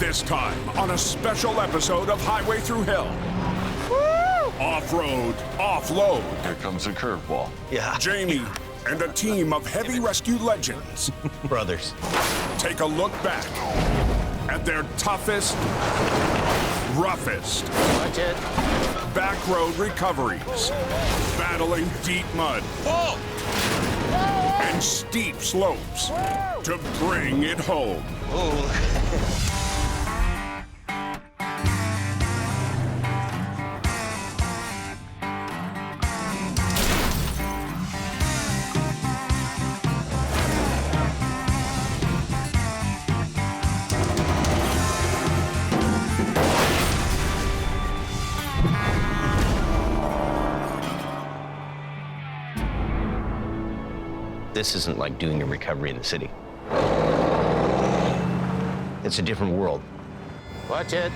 This time on a special episode of Highway Through Hell. Off-road, off-load. Here comes the curveball. Yeah. Jamie and a team of heavy rescue legends Brothers. take a look back at their toughest, roughest Watch it. back road recoveries, battling deep mud and steep slopes to bring it home. This isn't like doing a recovery in the city. It's a different world. Watch it.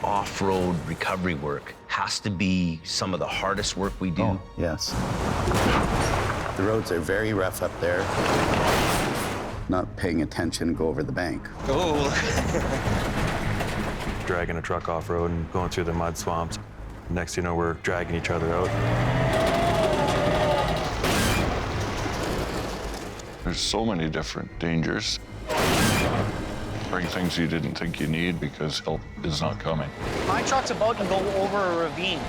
Off-road recovery work has to be some of the hardest work we do. Oh, yes. The roads are very rough up there. Not paying attention, go over the bank. Dragging a truck off-road and going through the mud swamps. Next thing you know, we're dragging each other out. There's so many different dangers. Bring things you didn't think you need because help is not coming. My truck's about to go over a ravine.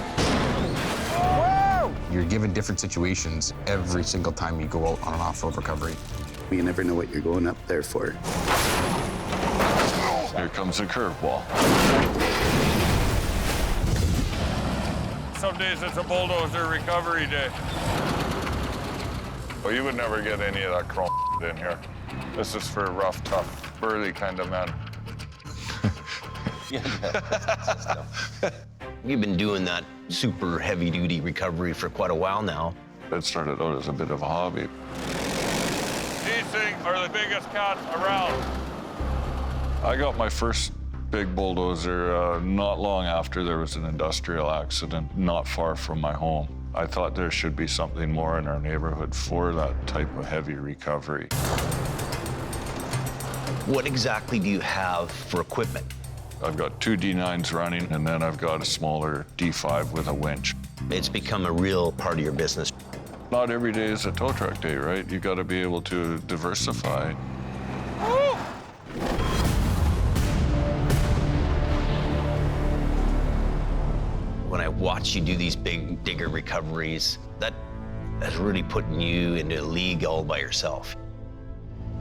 You're given different situations every single time you go out on an off-road recovery. You never know what you're going up there for. Here comes the curveball. Some days it's a bulldozer recovery day. Well, you would never get any of that chrome in here. This is for rough, tough, burly kind of men. You've been doing that super heavy-duty recovery for quite a while now. It started out as a bit of a hobby. These things are the biggest cats around. I got my first big bulldozer not long after there was an industrial accident not far from my home. I thought there should be something more in our neighborhood for that type of heavy recovery. What exactly do you have for equipment? I've got two D9s running, and then I've got a smaller D5 with a winch. It's become a real part of your business. Not every day is a tow truck day, right? You got to be able to diversify. When I watch you do these big digger recoveries, that has really putting you into a league all by yourself.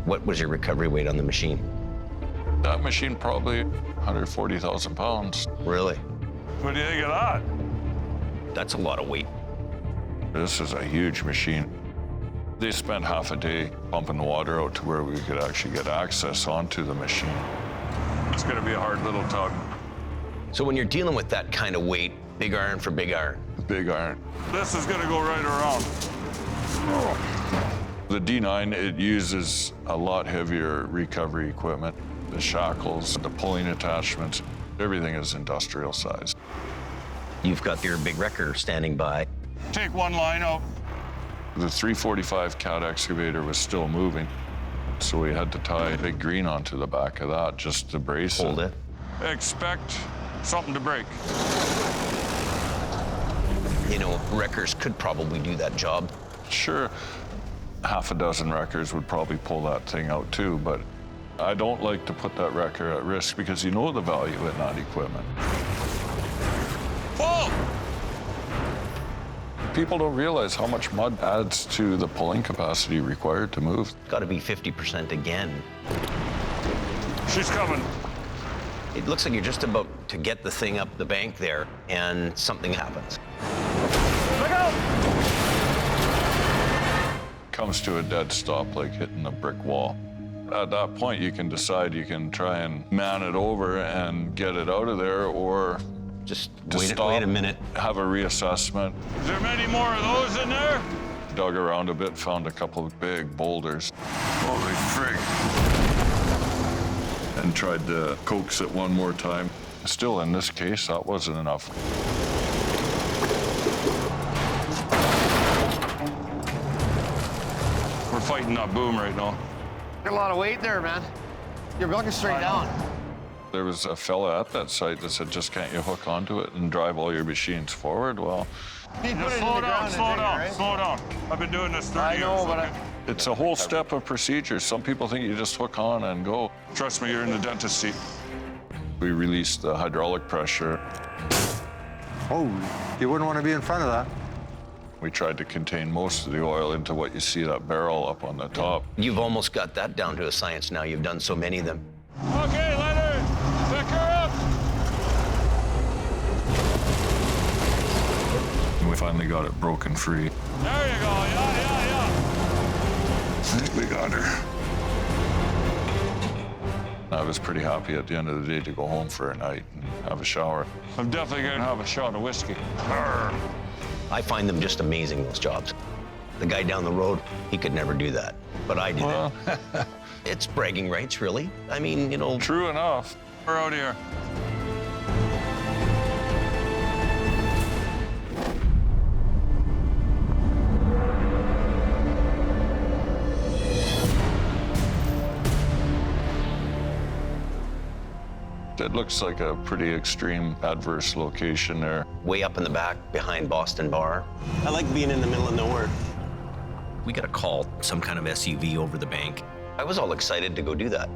What was your recovery weight on the machine? That machine probably 140,000 pounds. Really? What do you think of that? That's a lot of weight. This is a huge machine. They spent half a day pumping the water out to where we could actually get access onto the machine. It's gonna be a hard little tug. So when you're dealing with that kind of weight, big iron for big iron. Big iron. This is gonna go right around. The D9, it uses a lot heavier recovery equipment. The shackles, the pulling attachments, everything is industrial size. You've got your big wrecker standing by. Take one line out. The 345 cat excavator was still moving, so we had to tie Big Green onto the back of that just to brace Hold it. Expect something to break. You know, wreckers could probably do that job. Sure, half a dozen wreckers would probably pull that thing out too, but I don't like to put that wrecker at risk because you know the value in that equipment. Pull! People don't realize how much mud adds to the pulling capacity required to move. Got to be 50% again. She's coming. It looks like you're just about to get the thing up the bank there, and something happens. Look out! Comes to a dead stop like hitting a brick wall. At that point, you can decide you can try and man it over and get it out of there, or Just stop, wait a minute. have a reassessment. Is there many more of those in there? Dug around a bit, found a couple of big boulders. Holy frig. And tried to coax it one more time. Still, in this case, that wasn't enough. We're fighting that boom right now. Got a lot of weight there, man. You're looking straight down. There was a fella at that site that said, just can't you hook onto it and drive all your machines forward? Well, Slow down. I've been doing this 30 years. I know, but it's a whole step of procedure. Some people think you just hook on and go. Trust me, you're in the dentist seat. We released the hydraulic pressure. Oh, you wouldn't want to be in front of that. We tried to contain most of the oil into what you see, that barrel up on the top. You've almost got that down to a science now. You've done so many of them. Okay, Leonard, pick her up. And we finally got it broken free. There you go, yeah. I think we got her. I was pretty happy at the end of the day to go home for a night and have a shower. I'm definitely gonna have a shot of whiskey. I find them just amazing, those jobs. The guy down the road, he could never do that, but I did Well, it. It's bragging rights, really. I mean, you know. true enough. We're out here. It looks like a pretty extreme adverse location there. Way up in the back behind Boston Bar. I like being in the middle of nowhere. We got a call, some kind of SUV over the bank. I was all excited to go do that.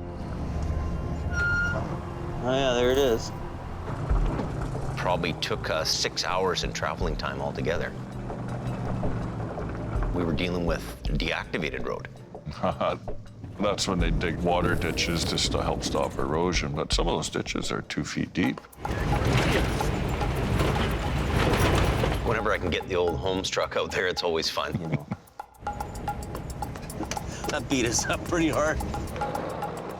Oh yeah, there it is. Probably took us 6 hours in traveling time altogether. We were dealing with a deactivated road. That's when they dig water ditches just to help stop erosion, but some of those ditches are 2 feet deep. Whenever I can get the old Holmes truck out there, it's always fun. That beat us up pretty hard.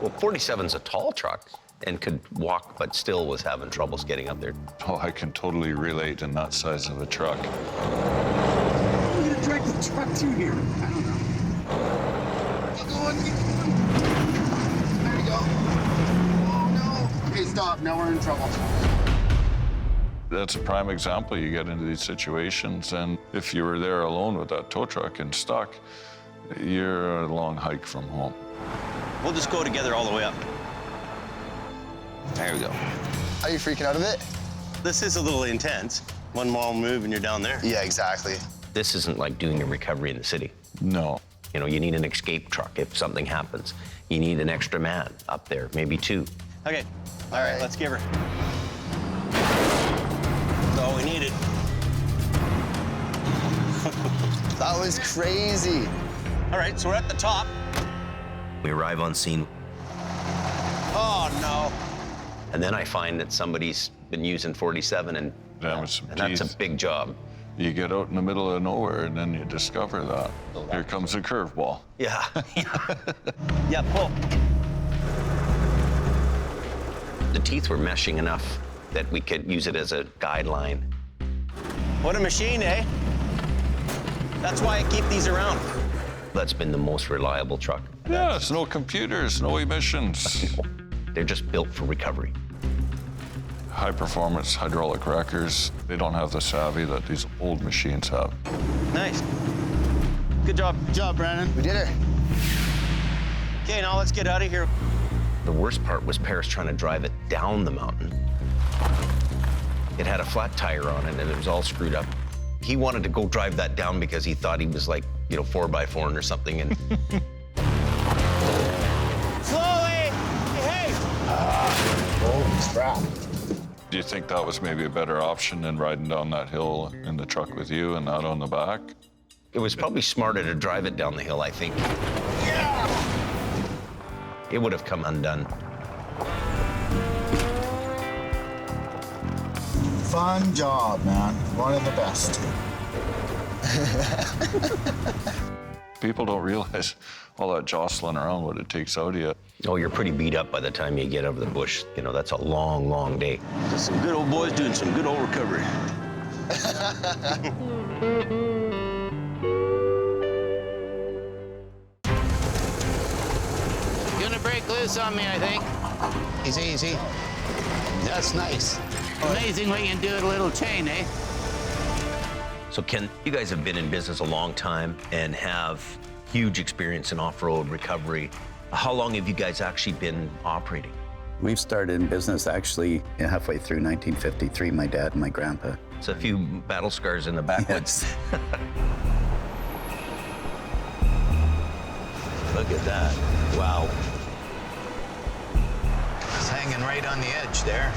Well, 47's a tall truck and could walk, but still was having troubles getting up there. Oh, I can totally relate in that size of a truck. How are we gonna drag the truck to here? I don't know. Keep going. There you go. Oh no. Okay, stop. Now we're in trouble. That's a prime example. You get into these situations, and if you were there alone with that tow truck and stuck, you're a long hike from home. We'll just go together all the way up. There we go. Are you freaking out of it? This is a little intense. One more move and you're down there. Yeah, exactly. This isn't like doing a recovery in the city. No. You know, you need an escape truck if something happens. You need an extra man up there, maybe 2. Okay, all right, let's give her. That's all we needed. That was crazy. All right, so we're at the top. We arrive on scene, Oh, no. and then I find that somebody's been using 47, and Damage some that's teeth. a big job. You get out in the middle of nowhere, and then you discover that. Here comes a curveball. Yeah. Yeah, pull. The teeth were meshing enough that we could use it as a guideline. What a machine, eh? That's why I keep these around. That's been the most reliable truck. Yes, no computers, no emissions. They're just built for recovery. High-performance hydraulic wreckers, they don't have the savvy that these old machines have. Nice. Good job. Good job, Brandon. We did it. Okay, now let's get out of here. The worst part was Paris trying to drive it down the mountain. It had a flat tire on it, and it was all screwed up. He wanted to go drive that down because he thought he was like, 4x4 or something, and Slowly! Hey! Holy crap. Do you think that was maybe a better option than riding down that hill in the truck with you and not on the back? it was probably smarter to drive it down the hill, I think. It would have come undone. Fun job, man. One of the best. People don't realize all that jostling around, what it takes out of you. Oh, you're pretty beat up by the time you get over the bush. That's a long, long day. Just some good old boys doing some good old recovery. Gonna break loose on me, I think. Easy, easy. That's nice. Amazing what you can do with a little chain, eh? So, Ken, you guys have been in business a long time and have huge experience in off-road recovery. How long have you guys actually been operating? We've started in business actually halfway through 1953, my dad and my grandpa. It's a few battle scars in the backwoods. Yes. Look at that. Wow. It's hanging right on the edge there.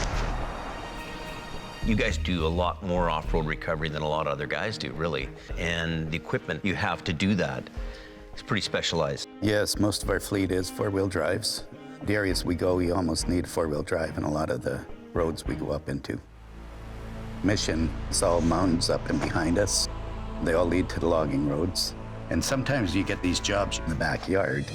You guys do a lot more off-road recovery than a lot of other guys do, really. And the equipment you have to do that is pretty specialized. Yes, most of our fleet is four-wheel drives. The areas we go, we almost need four-wheel drive in a lot of the roads we go up into. Mission is all mountains up and behind us. They all lead to the logging roads. And sometimes you get these jobs in the backyard.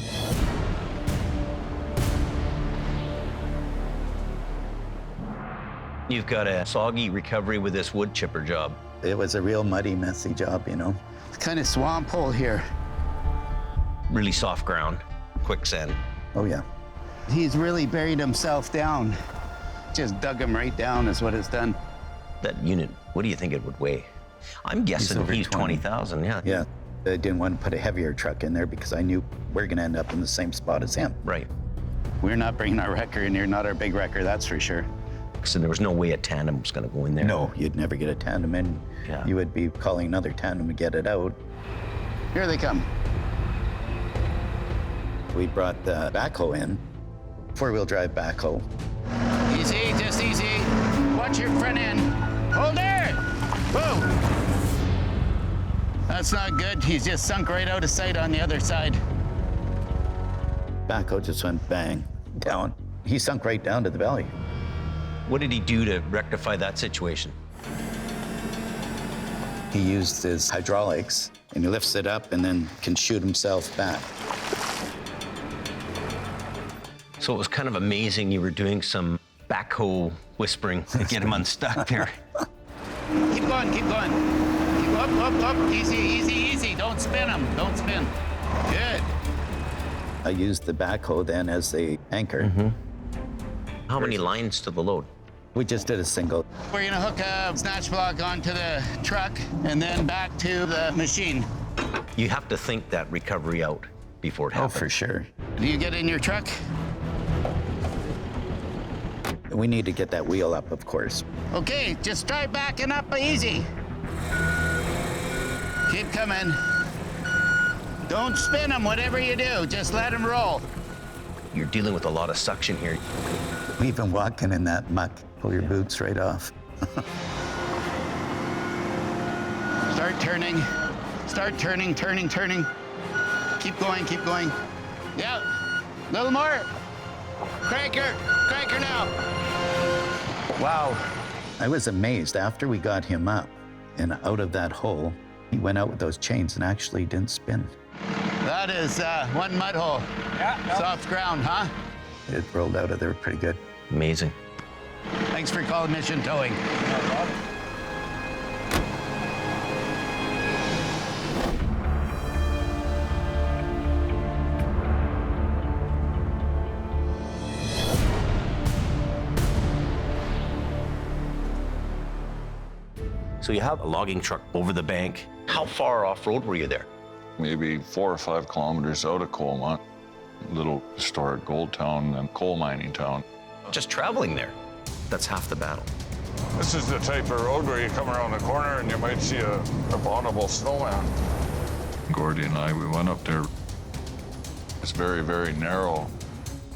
You've got a soggy recovery with this wood chipper job. It was a real muddy, messy job, you know. It's kind of swamp hole here. Really soft ground, quicksand. Oh, yeah. He's really buried himself down. Just dug him right down is what it's done. That unit, what do you think it would weigh? I'm guessing he's 20,000, yeah. Yeah. I didn't want to put a heavier truck in there because I knew we're going to end up in the same spot as him. Right. We're not bringing our wrecker in here, not our big wrecker, that's for sure. So there was no way a tandem was going to go in there. No, you'd never get a tandem in. Yeah. You would be calling another tandem to get it out. Here they come. We brought the backhoe in, four-wheel drive backhoe. Easy, just easy. Watch your front end. Hold there! Whoa! That's not good. He's just sunk right out of sight on the other side. Backhoe just went bang, down. He sunk right down to the valley. What did he do to rectify that situation? He used his hydraulics, and he lifts it up and then can shoot himself back. So it was kind of amazing you were doing some backhoe whispering to get him unstuck there. Keep going, keep going. Keep up. Easy, easy, easy. Don't spin him. Don't spin. Good. I used the backhoe then as the anchor. Mm-hmm. How many lines to the load? We just did a single. We're gonna hook a snatch block onto the truck and then back to the machine. You have to think that recovery out before it happens. Oh, for sure. Do you get in your truck? We need to get that wheel up, of course. Okay, just try backing up easy. Keep coming. Don't spin them, whatever you do. Just let them roll. You're dealing with a lot of suction here. We've been walking in that muck. Pull your boots right off. Start turning. Start turning, turning, turning. Keep going, keep going. Yeah, a little more. Cranker now. Wow. I was amazed after we got him up and out of that hole, he went out with those chains and actually didn't spin. That is one mud hole. Yeah. Soft ground, huh? It rolled out of there pretty good. Amazing. Thanks for calling Mission Towing. No problem. So you have a logging truck over the bank. How far off-road were you there? Maybe 4 or 5 kilometers out of Colma, little historic gold town and coal mining town. Just traveling there, that's half the battle. This is the type of road where you come around the corner and you might see a abominable snowman. Gordy and I, we went up there. It's very, very narrow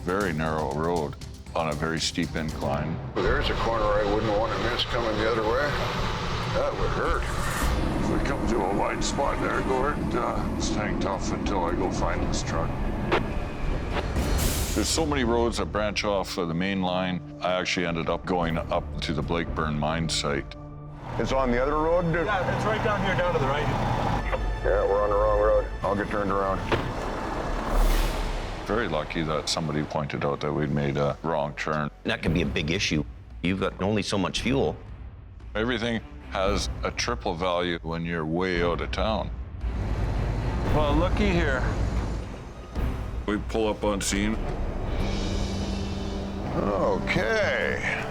road on a very steep incline. There's a corner I wouldn't want to miss coming the other way. That would hurt. If we come to a wide spot there, Gord, just hang tough until I go find this truck. There's so many roads that branch off of the main line. I actually ended up going up to the Blakeburn mine site. It's on the other road? Yeah, it's right down here, down to the right. Yeah, we're on the wrong road. I'll get turned around. Very lucky that somebody pointed out that we'd made a wrong turn. That can be a big issue. You've got only so much fuel. Everything has a triple value when you're way out of town. Well, looky here. We pull up on scene. Okay.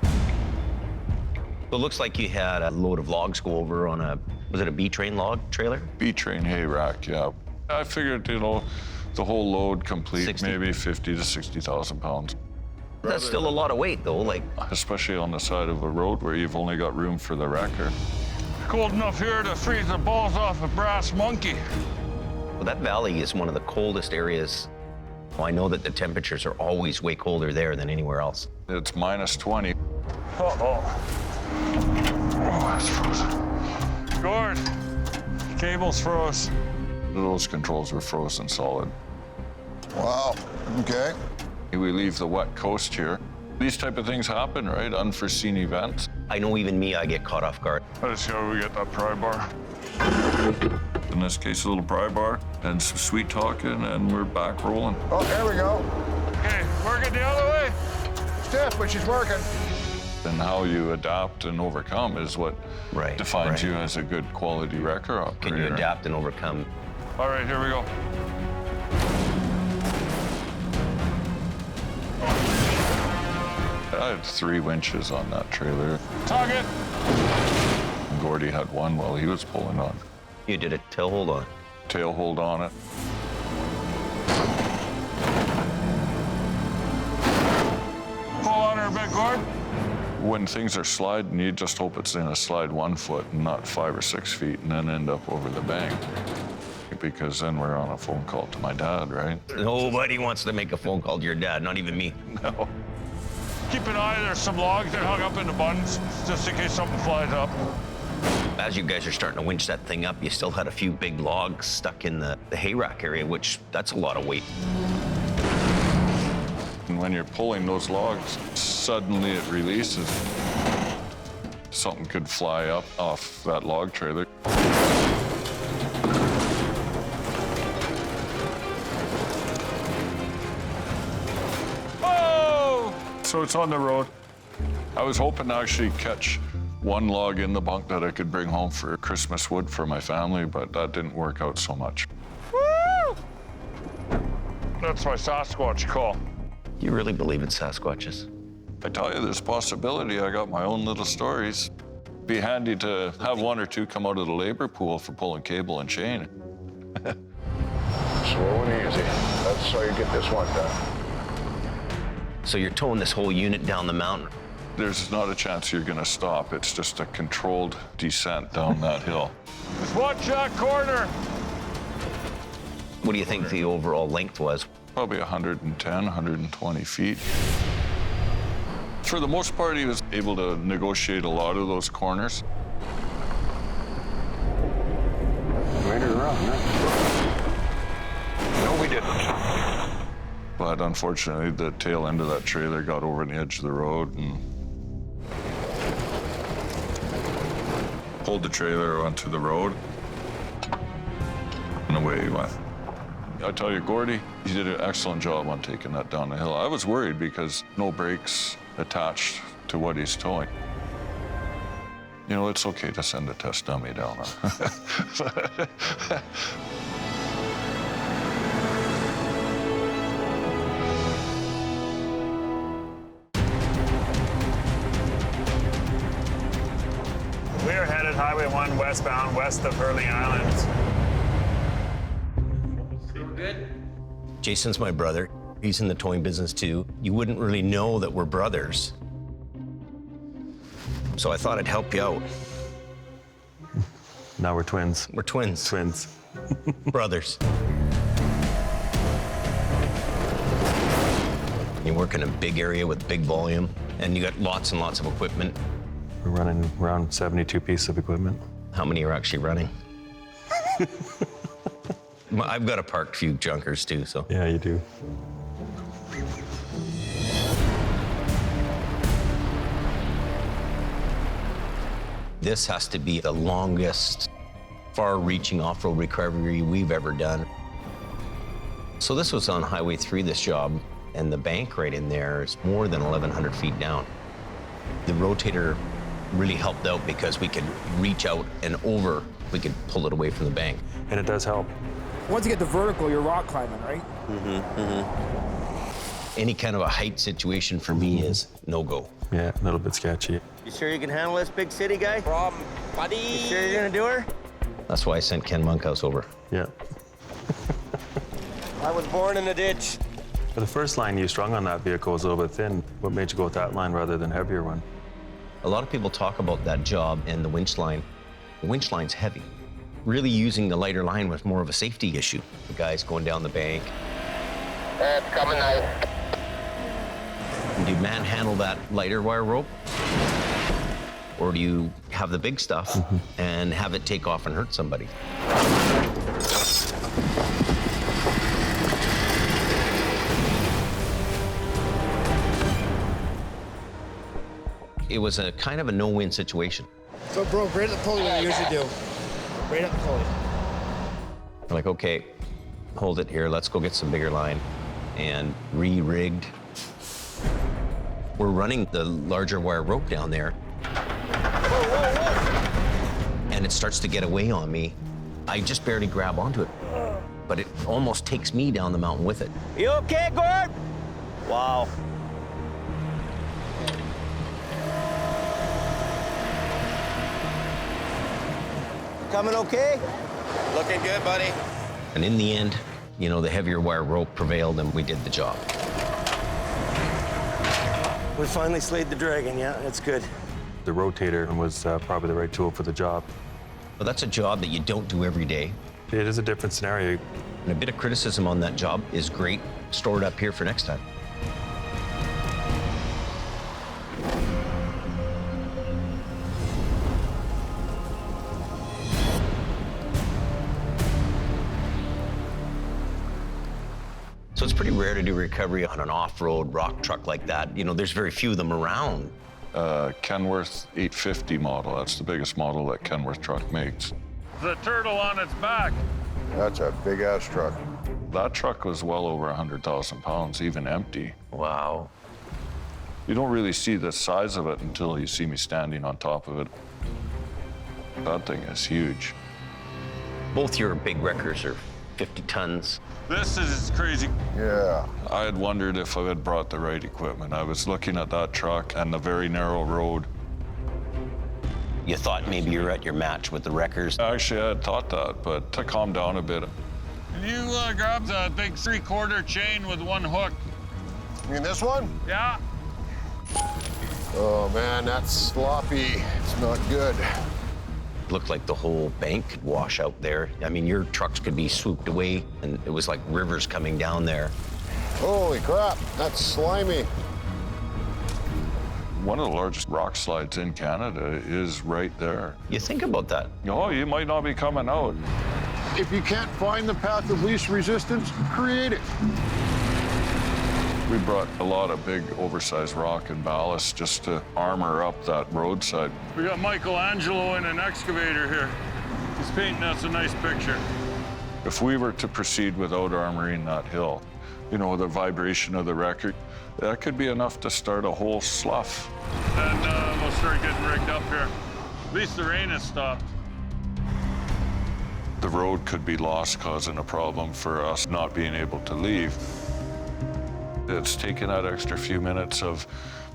It looks like you had a load of logs go over on a Was it a B-train log trailer? B-train hay rack, yeah. I figured, you know, the whole load complete, 60. maybe 50 to 60,000 pounds. That's still a lot of weight, though. Like, Especially on the side of a road where you've only got room for the wrecker. Cold enough here to freeze the balls off a brass monkey. well, that valley is one of the coldest areas. Well, I know that the temperatures are always way colder there than anywhere else. It's minus 20. Uh-oh. Oh, that's frozen. Gord, cable's froze. Those controls were frozen solid. Wow, okay. We leave the wet coast here. These type of things happen, right? Unforeseen events. I know even me, I get caught off guard. Let's see how we get that pry bar. In this case, a little pry bar and some sweet talking, and we're back rolling. Oh, there we go. Okay, work it the other way. Stiff, but she's working. And how you adapt and overcome is what defines you as a good quality wrecker operator. Can you adapt and overcome? All right, here we go. I had 3 winches on that trailer. Tug it! And Gordy had one while he was pulling on. You did a tail hold on. Tail hold on it. Pull on her a bit, Gord. When things are sliding, you just hope it's in a slide 1 foot and not 5 or 6 feet and then end up over the bank. Because then we're on a phone call to my dad, right? Nobody wants to make a phone call to your dad, not even me. No. Keep an eye, there's some logs that hung up in the buttons, just in case something flies up. As you guys are starting to winch that thing up, you still had a few big logs stuck in the hay rack area, which that's a lot of weight. And when you're pulling those logs, suddenly it releases. Something could fly up off that log trailer. So it's on the road. I was hoping to actually catch one log in the bunk that I could bring home for Christmas wood for my family, but that didn't work out so much. Woo! That's my Sasquatch call. You really believe in Sasquatches? I tell you, there's a possibility. I got my own little stories. Be handy to have 1 or 2 come out of the labor pool for pulling cable and chain. Slow and easy. That's how you get this one done. So you're towing this whole unit down the mountain? There's not a chance you're gonna stop. It's just a controlled descent down that hill. Just watch that corner. What do you think the overall length was? Probably 110, 120 feet. For the most part, he was able to negotiate a lot of those corners. Made her run, huh? No, we didn't. But unfortunately, the tail end of that trailer got over the edge of the road and pulled the trailer onto the road, and away he went. I tell you, Gordy, he did an excellent job on taking that down the hill. I was worried because no brakes attached to what he's towing. You know, it's okay to send a test dummy down. We are headed Highway 1 westbound, west of Hurley Island. Good? Jason's my brother. He's in the towing business too. You wouldn't really know that we're brothers. So I thought I'd help you out. Now we're twins. We're twins. Twins. Brothers. You work in a big area with big volume, and you got lots and lots of equipment. We're running around 72 pieces of equipment. How many are actually running? I've got a parked few junkers too, so. Yeah, you do. This has to be the longest, far-reaching off-road recovery we've ever done. So this was on Highway 3, this job, and the bank right in there is more than 1,100 feet down. The rotator really helped out because we could reach out and over, we could pull it away from the bank. And it does help. Once you get to vertical, you're rock climbing, right? Any kind of a height situation for me is no-go. Yeah, a little bit sketchy. You sure you can handle this big city guy? Problem, buddy. You sure you're gonna do her? That's why I sent Ken Monkhouse over. Yeah. I was born in a ditch. The first line you strung on that vehicle was a little bit thin. What made you go with that line rather than heavier one? A lot of people talk about that job and the winch line. The winch line's heavy. Really using the lighter line was more of a safety issue. The guys going down the bank. It's coming now. Do you manhandle that lighter wire rope? Or do you have the big stuff and have it take off and hurt somebody? It was a kind of a no-win situation. So, bro, right at the pulley, what I usually do. Right at the pulley. I'm like, okay, hold it here. Let's go get some bigger line. And re-rigged. We're running the larger wire rope down there. And it starts to get away on me. I just barely grab onto it. But it almost takes me down the mountain with it. You okay, Gord? Wow. Coming okay? Looking good, buddy. And in the end, you know, the heavier wire rope prevailed and we did the job. We finally slayed the dragon, yeah, it's good. The rotator was probably the right tool for the job. But that's a job that you don't do every day. It is a different scenario. And a bit of criticism on that job is great. Store it up here for next time. So it's pretty rare to do recovery on an off-road rock truck like that. You know, there's very few of them around. Kenworth 850 model, that's the biggest model that Kenworth truck makes. The turtle on its back. That's a big-ass truck. That truck was well over 100,000 pounds, even empty. Wow. You don't really see the size of it until you see me standing on top of it. That thing is huge. Both your big wreckers are 50 tons. This is crazy. Yeah. I had wondered if I had brought the right equipment. I was looking at that truck and the very narrow road. You thought maybe you were at your match with the wreckers? Actually, I had thought that, but to calm down a bit. Can you grab the big 3/4 chain with one hook? You mean this one? Yeah. Oh, man, that's sloppy. It's not good. Looked like the whole bank could wash out there. I mean, your trucks could be swooped away, and it was like rivers coming down there. Holy crap, that's slimy. One of the largest rock slides in Canada is right there. You think about that. Oh, you might not be coming out. If you can't find the path of least resistance, create it. We brought a lot of big, oversized rock and ballast just to armor up that roadside. We got Michelangelo in an excavator here. He's painting us a nice picture. If we were to proceed without armoring that hill, you know, the vibration of the wrecker, that could be enough to start a whole slough. And we'll start getting rigged up here. At least the rain has stopped. The road could be lost, causing a problem for us not being able to leave. It's taking that extra few minutes of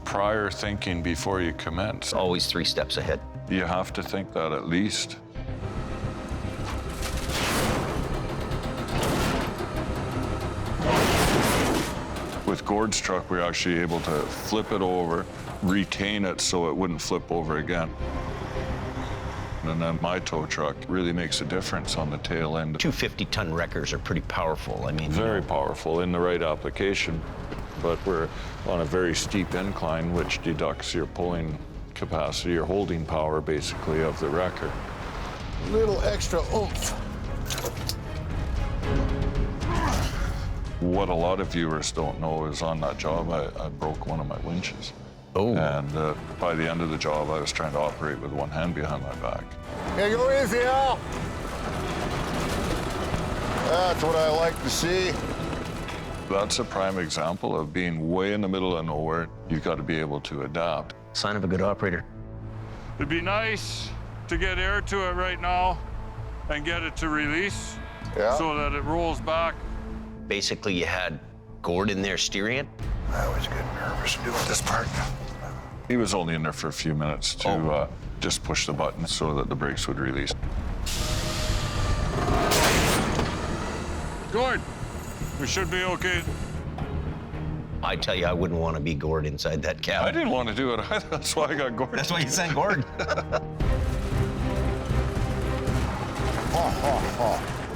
prior thinking before you commence. Always 3 steps ahead. You have to think that at least. With Gord's truck, we were actually able to flip it over, retain it so it wouldn't flip over again. And then my tow truck really makes a difference on the tail end. 2 50-ton wreckers are pretty powerful. I mean, very powerful in the right application, but we're on a very steep incline, which deducts your pulling capacity, your holding power, basically, of the wrecker. Little extra oomph. What a lot of viewers don't know is on that job, I broke one of my winches. Oh. And by the end of the job, I was trying to operate with one hand behind my back. Yeah, go easy, Al. That's what I like to see. That's a prime example of being way in the middle of nowhere. You've got to be able to adapt. Sign of a good operator. It'd be nice to get air to it right now and get it to release so that it rolls back. Basically, you had Gord in there steering it. I always get nervous doing this part. He was only in there for a few minutes to just push the button so that the brakes would release. Gord, we should be okay. I tell you, I wouldn't want to be Gord inside that cab. I didn't want to do it either. That's why I got Gord. That's why you sent Gord.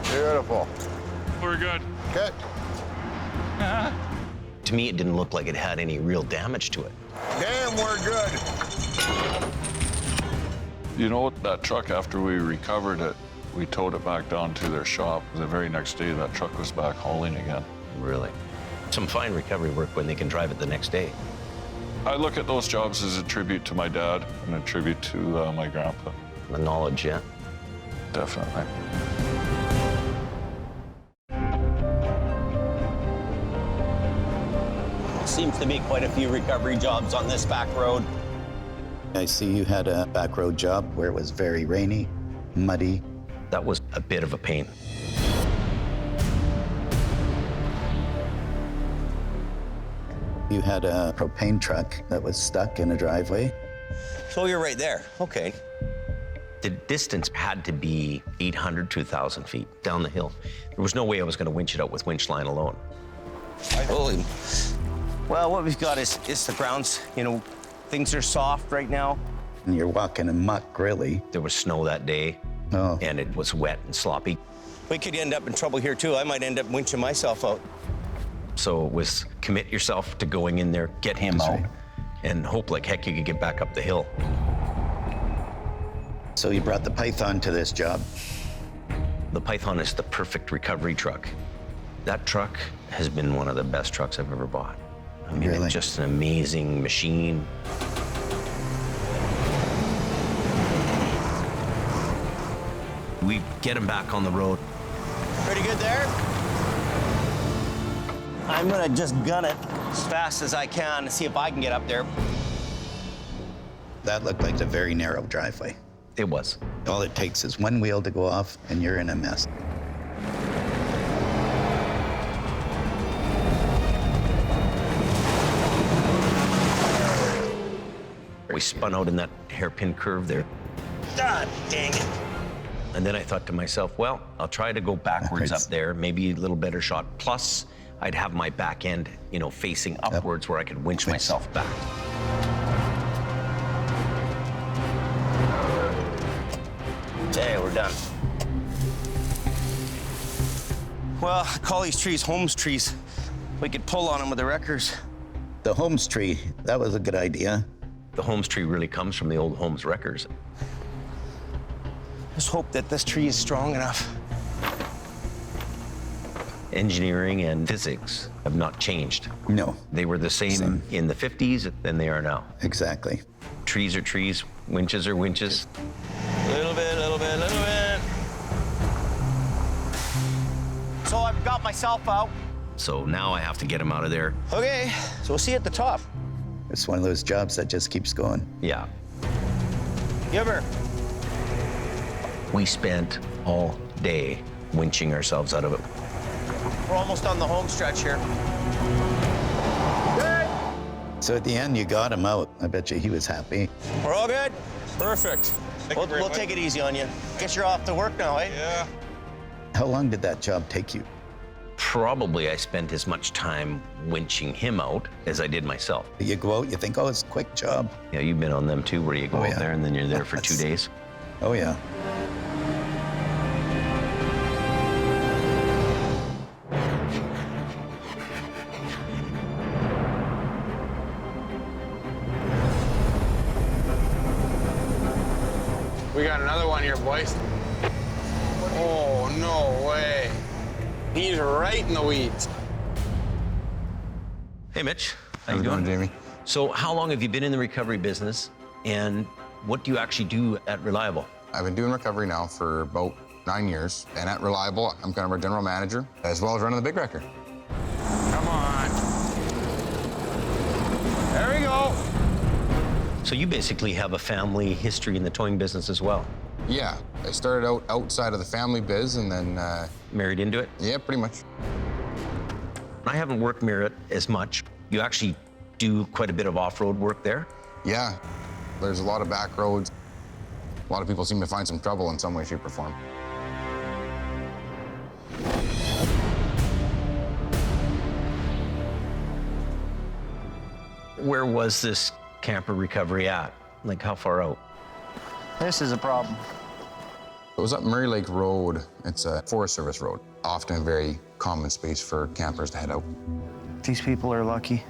Beautiful. We're good. Okay. To me, it didn't look like it had any real damage to it. Damn, we're good. You know, that truck, after we recovered it, we towed it back down to their shop. The very next day, that truck was back hauling again. Really. Some fine recovery work when they can drive it the next day. I look at those jobs as a tribute to my dad and a tribute to my grandpa. The knowledge, yeah. Definitely. Seems to be quite a few recovery jobs on this back road. I see you had a back road job where it was very rainy, muddy. That was a bit of a pain. You had a propane truck that was stuck in a driveway. So you're right there. Okay. The distance had to be 800 to 1,000 feet down the hill. There was no way I was going to winch it out with winch line alone. Holy. Well, what we've got is the grounds. You know, things are soft right now. And you're walking in muck, really. There was snow that day, and it was wet and sloppy. We could end up in trouble here, too. I might end up winching myself out. So it was commit yourself to going in there, get him out, and hope like heck you could get back up the hill. So you brought the Python to this job. The Python is the perfect recovery truck. That truck has been one of the best trucks I've ever bought. I mean, Really? It's just an amazing machine. We get him back on the road. Pretty good there? I'm gonna just gun it as fast as I can and see if I can get up there. That looked like a very narrow driveway. It was. All it takes is one wheel to go off, and you're in a mess. We spun out in that hairpin curve there. God dang it. And then I thought to myself, well, I'll try to go backwards up there, maybe a little better shot. Plus, I'd have my back end, you know, facing upwards where I could winch myself back. Okay, we're done. Well, I call these trees Holmes trees. We could pull on them with the wreckers. The Holmes tree, that was a good idea. The Holmes tree really comes from the old Holmes wreckers. Just hope that this tree is strong enough. Engineering and physics have not changed. No. They were the same in the 50s than they are now. Exactly. Trees are trees, winches are winches. Little bit, little bit, little bit. So I've got myself out. So now I have to get him out of there. Okay, so we'll see you at the top. It's one of those jobs that just keeps going. Yeah. Gibber. We spent all day winching ourselves out of it. We're almost on the home stretch here. So at the end, you got him out. I bet you he was happy. We're all good? Perfect. We'll take it easy on you. Guess you're off to work now, eh? Yeah. How long did that job take you? Probably I spent as much time winching him out as I did myself. You go out, you think, oh, it's a quick job. Yeah, you've been on them too, where you go out there and then you're there for 2 days. Oh, yeah. We got another one here, boys. Oh, no way. He's right in the weeds. Hey, Mitch. How How's you it going, doing? Jamie? So how long have you been in the recovery business, and what do you actually do at Reliable? I've been doing recovery now for about 9 years, and at Reliable, I'm kind of our general manager, as well as running the big wrecker. Come on. There we go. So you basically have a family history in the towing business as well. Yeah, I started out outside of the family biz, and then... Married into it? Yeah, pretty much. I haven't worked Merritt as much. You actually do quite a bit of off-road work there? Yeah, there's a lot of back roads. A lot of people seem to find some trouble in some way, shape, or form. Where was this camper recovery at? Like, how far out? This is a problem. It was up Murray Lake Road. It's a Forest Service road, often a very common space for campers to head out. These people are lucky.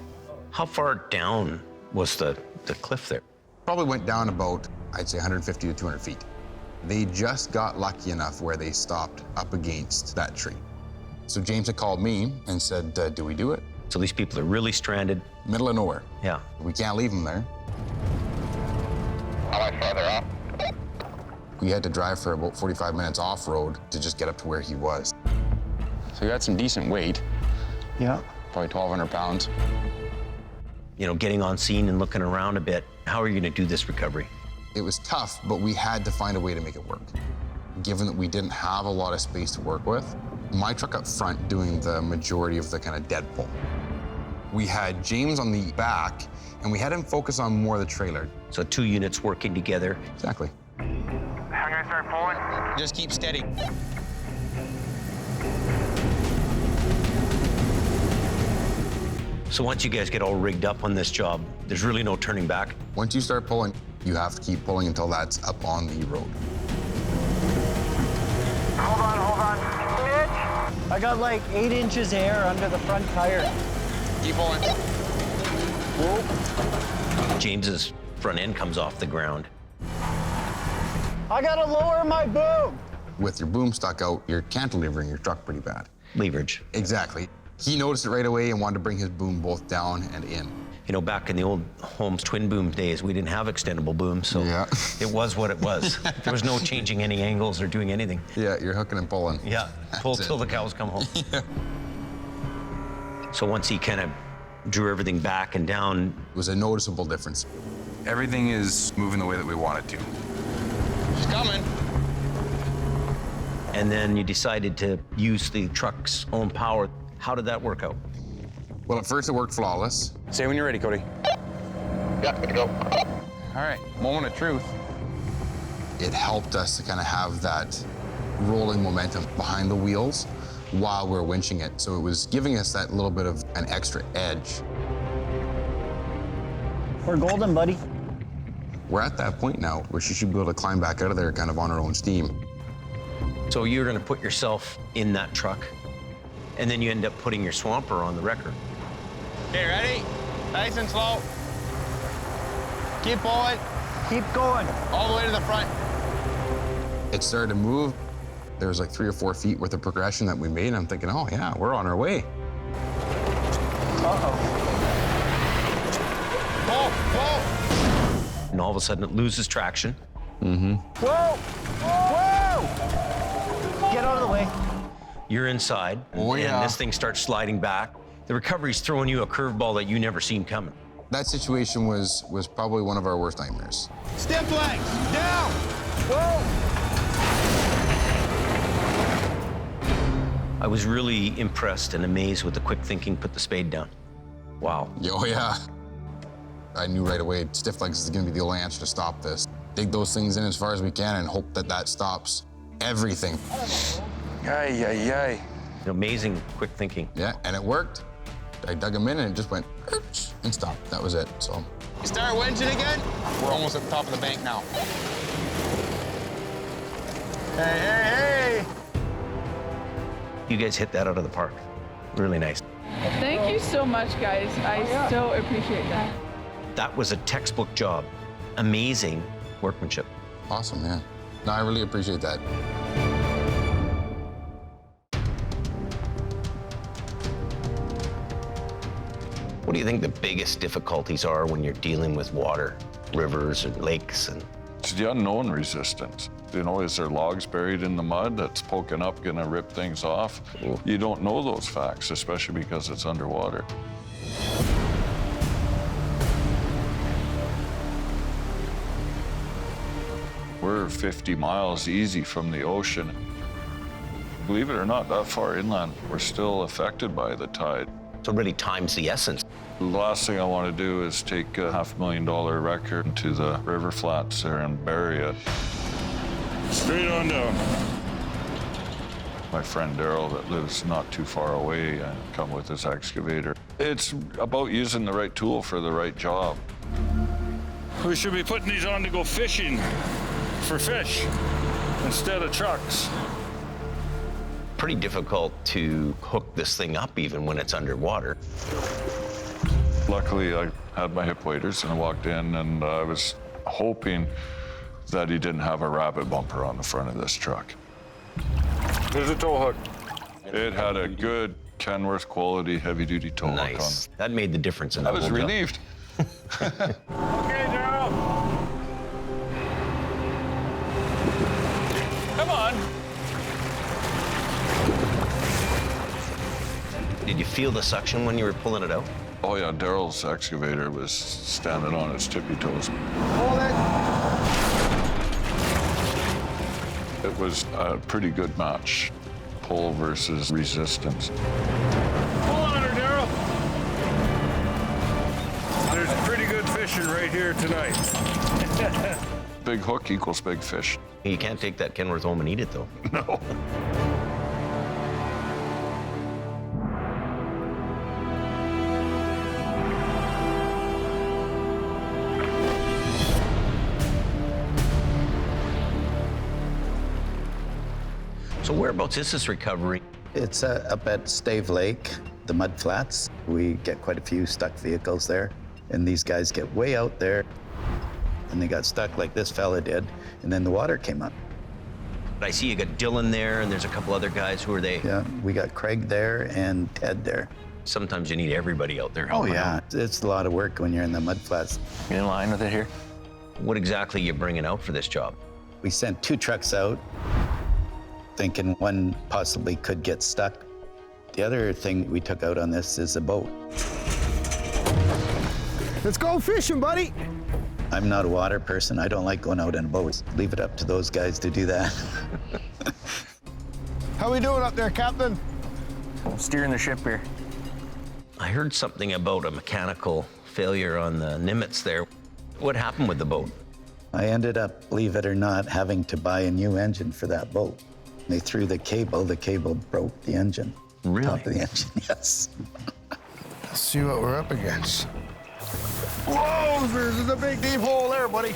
How far down was the cliff there? Probably went down about, I'd say, 150 to 200 feet. They just got lucky enough where they stopped up against that tree. So James had called me and said, do we do it? So these people are really stranded. Middle of nowhere. Yeah. We can't leave them there. How much farther up? We had to drive for about 45 minutes off-road to just get up to where he was. So you had some decent weight. Yeah. Probably 1,200 pounds. You know, getting on scene and looking around a bit. How are you going to do this recovery? It was tough, but we had to find a way to make it work. Given that we didn't have a lot of space to work with, my truck up front doing the majority of the kind of dead pull. We had James on the back, and we had him focus on more of the trailer. So 2 units working together. Exactly. I'm gonna start pulling. Just keep steady. So once you guys get all rigged up on this job, there's really no turning back. Once you start pulling, you have to keep pulling until that's up on the road. Hold on. Mitch? I got like 8 inches air under the front tire. Keep pulling. James's front end comes off the ground. I gotta lower my boom. With your boom stuck out, you're cantilevering your truck pretty bad. Leverage. Exactly. He noticed it right away and wanted to bring his boom both down and in. You know, back in the old Holmes twin boom days, we didn't have extendable booms, so yeah. It was what it was. There was no changing any angles or doing anything. Yeah, you're hooking and pulling. Yeah, pull till the cows come home. Yeah. So once he kind of drew everything back and down. It was a noticeable difference. Everything is moving the way that we want it to. She's coming. And then you decided to use the truck's own power. How did that work out? Well, at first it worked flawless. Say when you're ready, Cody. Yeah, good to go. All right, moment of truth. It helped us to kind of have that rolling momentum behind the wheels while we're winching it. So it was giving us that little bit of an extra edge. We're golden, buddy. We're at that point now where she should be able to climb back out of there kind of on her own steam. So you're going to put yourself in that truck, and then you end up putting your swamper on the wrecker. Okay, ready? Nice and slow. Keep pulling. Keep going. All the way to the front. It started to move. There was like 3 or 4 feet worth of progression that we made, and I'm thinking, oh yeah, we're on our way. Uh-oh. Whoa. And all of a sudden it loses traction. Mm-hmm. Whoa! Whoa! Get out of the way. You're inside, and this thing starts sliding back. The recovery's throwing you a curveball that you never seen coming. That situation was probably one of our worst nightmares. Stiff legs. Down. Whoa! I was really impressed and amazed with the quick thinking, put the spade down. Wow. Oh yeah. I knew right away, stiff legs is gonna be the only answer to stop this. Dig those things in as far as we can and hope that that stops everything. Yay. Amazing quick thinking. Yeah, and it worked. I dug them in and it just went and stopped. That was it, so. You start winching again? We're almost at the top of the bank now. Hey. You guys hit that out of the park. Really nice. Thank you so much, guys. I so appreciate that. That was a textbook job. Amazing workmanship. Awesome, yeah. No, I really appreciate that. What do you think the biggest difficulties are when you're dealing with water, rivers and lakes? And it's the unknown resistance. You know, is there logs buried in the mud that's poking up, gonna rip things off? You don't know those facts, especially because it's underwater. We're 50 miles easy from the ocean. Believe it or not, that far inland, we're still affected by the tide. So really time's the essence. The last thing I want to do is take a $500,000 wrecker into the river flats there and bury it. Straight on down. My friend Daryl that lives not too far away come with his excavator. It's about using the right tool for the right job. We should be putting these on to go fishing for fish instead of trucks. Pretty difficult to hook this thing up even when it's underwater. Luckily, I had my hip waders and I walked in and I was hoping that he didn't have a rabbit bumper on the front of this truck. There's a tow hook. It had a good Kenworth quality heavy-duty tow hook on it. Nice. That made the difference in I the was whole job. relieved. Okay, Daryl. Come on. Did you feel the suction when you were pulling it out? Oh yeah, Daryl's excavator was standing on its tippy toes. Hold it. It was a pretty good match, pull versus resistance. Pull on her, Daryl. There's pretty good fishing right here tonight. Big hook equals big fish. You can't take that Kenworth home and eat it, though. No. So whereabouts is this recovery? It's up at Stave Lake, the mud flats. We get quite a few stuck vehicles there, and these guys get way out there, and they got stuck like this fella did, and then the water came up. I see you got Dylan there, and there's a couple other guys. Who are they? Yeah, we got Craig there and Ted there. Sometimes you need everybody out there Oh helping yeah, out. it's a lot of work when you're in the mud flats. You in line with it here? What exactly are you bringing out for this job? We sent 2 trucks out, thinking one possibly could get stuck. The other thing we took out on this is a boat. Let's go fishing, buddy. I'm not a water person. I don't like going out in a boat. Leave it up to those guys to do that. How we doing up there, Captain? I'm steering the ship here. I heard something about a mechanical failure on the Nimitz there. What happened with the boat? I ended up, believe it or not, having to buy a new engine for that boat. They threw the cable broke the engine. Really? Top of the engine, yes. Let's see what we're up against. Whoa, there's a big deep hole there, buddy.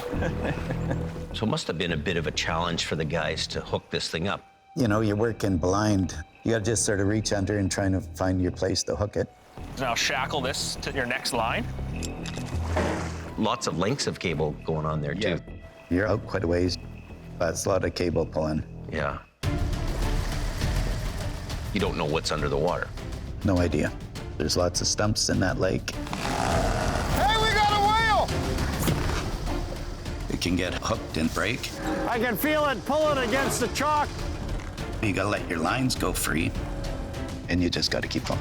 So it must have been a bit of a challenge for the guys to hook this thing up. You know, you're working blind. You gotta just sort of reach under and trying to find your place to hook it. Now shackle this to your next line. Lots of lengths of cable going on there, too. You're out quite a ways. That's a lot of cable pulling. Yeah. You don't know what's under the water. No idea. There's lots of stumps in that lake. Hey, we got a whale! It can get hooked and break. I can feel it pulling against the chalk. You gotta let your lines go free, and you just gotta keep going.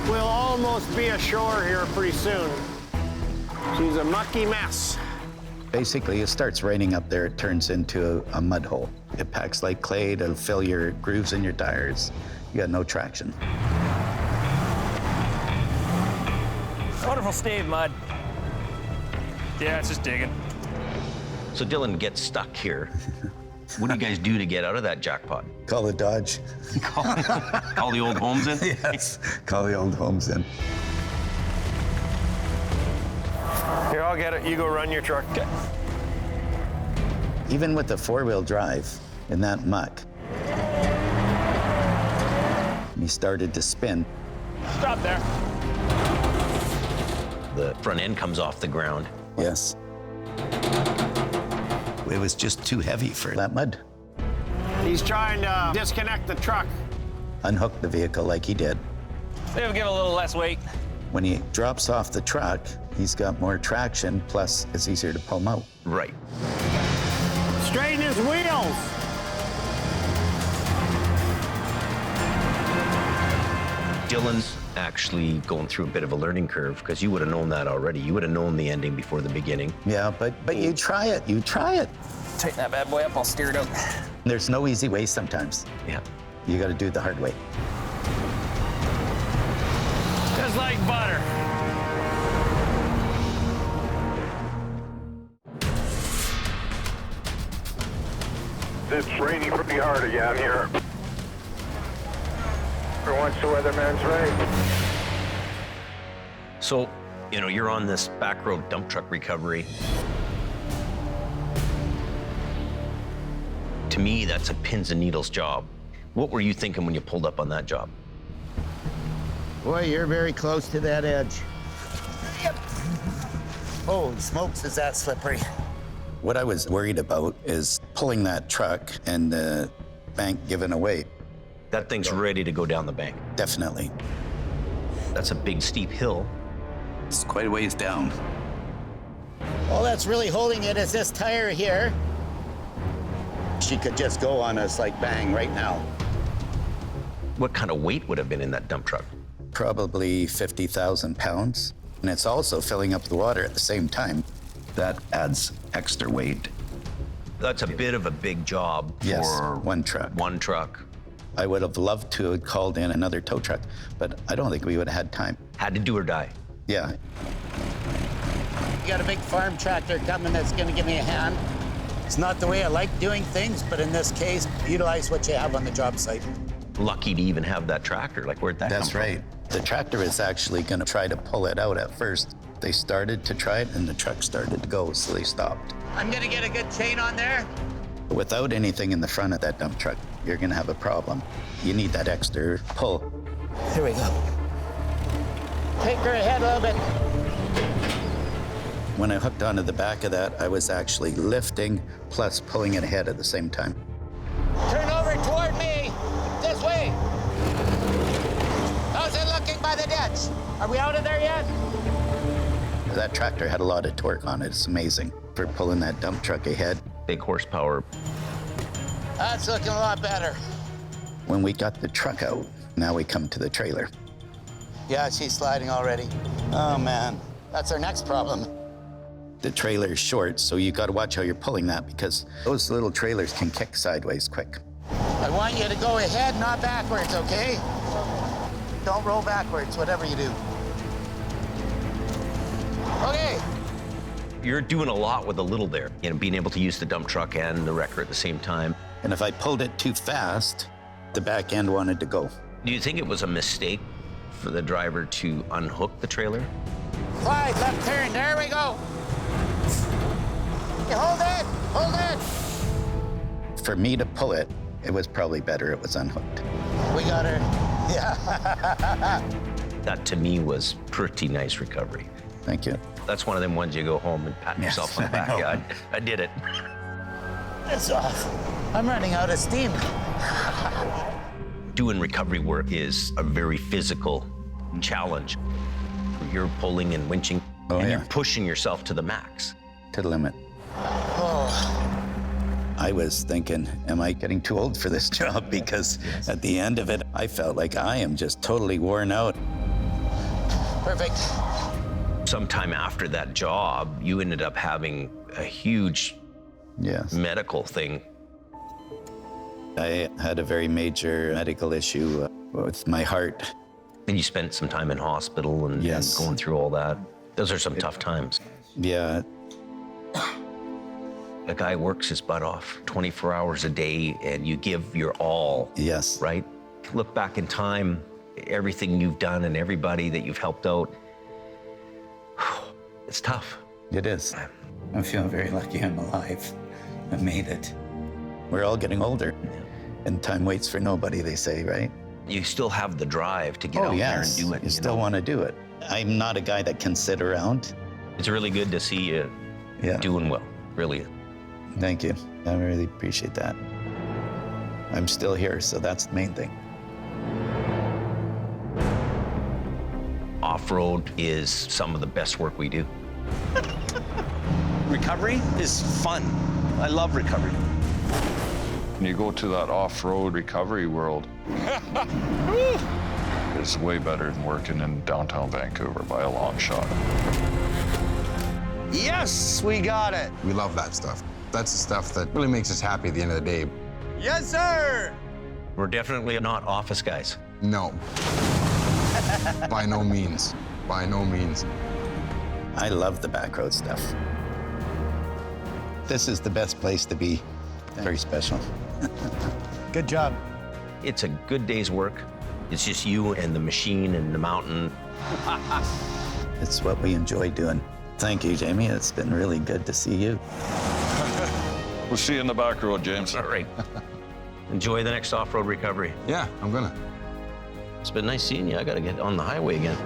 We'll almost be ashore here pretty soon. She's a mucky mess. Basically, it starts raining up there, it turns into a mud hole. It packs like clay, it'll fill your grooves in your tires. You got no traction. Wonderful stave mud. Yeah, it's just digging. So Dylan gets stuck here. What do you guys do to get out of that jackpot? Call the Dodge. Call the old homes in? Yes, call the old homes in. Here, I'll get it. You go run your truck. Okay. Even with the 4-wheel drive in that muck, he started to spin. Stop there. The front end comes off the ground. Yes. It was just too heavy for that mud. He's trying to disconnect the truck. Unhook the vehicle like he did. Maybe give it a little less weight. When he drops off the truck, he's got more traction, plus it's easier to pull him out. Right. Straighten his wheels. Dylan's actually going through a bit of a learning curve because you would have known that already. You would have known the ending before the beginning. Yeah, but you try it. You try it. Tighten that bad boy up, I'll steer it out. There's no easy way sometimes. Yeah. You got to do it the hard way. Just like butter. It's raining pretty hard again here. once the weatherman's ready. So, you know, you're on this back road dump truck recovery. To me, that's a pins and needles job. What were you thinking when you pulled up on that job? Boy, you're very close to that edge. Yep. Holy smokes, is that slippery. What I was worried about is pulling that truck and the bank giving away. That thing's ready to go down the bank. Definitely. That's a big, steep hill. It's quite a ways down. All that's really holding it is this tire here. She could just go on us like bang right now. What kind of weight would have been in that dump truck? Probably 50,000 pounds. And it's also filling up the water at the same time. That adds extra weight. That's a bit of a big job Yes, for one truck. One truck. I would have loved to have called in another tow truck, but I don't think we would have had time. Had to do or die. Yeah. You got a big farm tractor coming that's gonna give me a hand. It's not the way I like doing things, but in this case, utilize what you have on the job site. Lucky to even have that tractor. Like, where'd that come That's from? right. The tractor is actually gonna try to pull it out at first. They started to try it and the truck started to go, so they stopped. I'm gonna get a good chain on there. Without anything in the front of that dump truck, you're gonna have a problem. You need that extra pull. Here we go. Take her ahead a little bit. When I hooked onto the back of that, I was actually lifting plus pulling it ahead at the same time. Turn over toward me. This way. How's it looking by the ditch? Are we out of there yet? That tractor had a lot of torque on it. It's amazing for pulling that dump truck ahead. Big horsepower. That's looking a lot better. When we got the truck out, now we come to the trailer. Yeah, she's sliding already. Oh, man. That's our next problem. The trailer is short, so you got to watch how you're pulling that because those little trailers can kick sideways quick. I want you to go ahead, not backwards, okay? Don't roll backwards, whatever you do. Okay. You're doing a lot with a little there. You know, being able to use the dump truck and the wrecker at the same time. And if I pulled it too fast, the back end wanted to go. Do you think it was a mistake for the driver to unhook the trailer? Slide, left turn, there we go. Okay, hold it. For me to pull it, it was probably better it was unhooked. We got her, yeah. That to me was pretty nice recovery. Thank you. That's one of them ones you go home and pat yourself on the back. Yeah, I did it. It's off. I'm running out of steam. Doing recovery work is a very physical challenge. You're pulling and winching, and you're pushing yourself to the max. To the limit. Oh. I was thinking, am I getting too old for this job? Because at the end of it, I felt like I am just totally worn out. Perfect. Sometime after that job, you ended up having a huge medical thing. I had a very major medical issue with my heart. And you spent some time in hospital and going through all that. Those are some tough times. Yeah. A guy works his butt off 24 hours a day and you give your all. Yes. Right? Look back in time, everything you've done and everybody that you've helped out, it's tough. It is. I feel very lucky I'm alive. I made it. We're all getting older. And time waits for nobody, they say, right? You still have the drive to get out there and do it. You still want to do it. I'm not a guy that can sit around. It's really good to see you doing well, really. Thank you. I really appreciate that. I'm still here, so that's the main thing. Off-road is some of the best work we do. Recovery is fun. I love recovery. When you go to that off-road recovery world, it's way better than working in downtown Vancouver by a long shot. Yes, we got it. We love that stuff. That's the stuff that really makes us happy at the end of the day. Yes, sir. We're definitely not office guys. No. By no means. By no means. I love the back road stuff. This is the best place to be. Very special. Good job. It's a good day's work, It's just you and the machine and the mountain. It's what we enjoy doing. Thank you, Jamie. It's been really good to see you. We'll see you in the back road, James. All right. Enjoy the next off-road recovery. Yeah, I'm gonna. It's been nice seeing you. I gotta get on the highway again.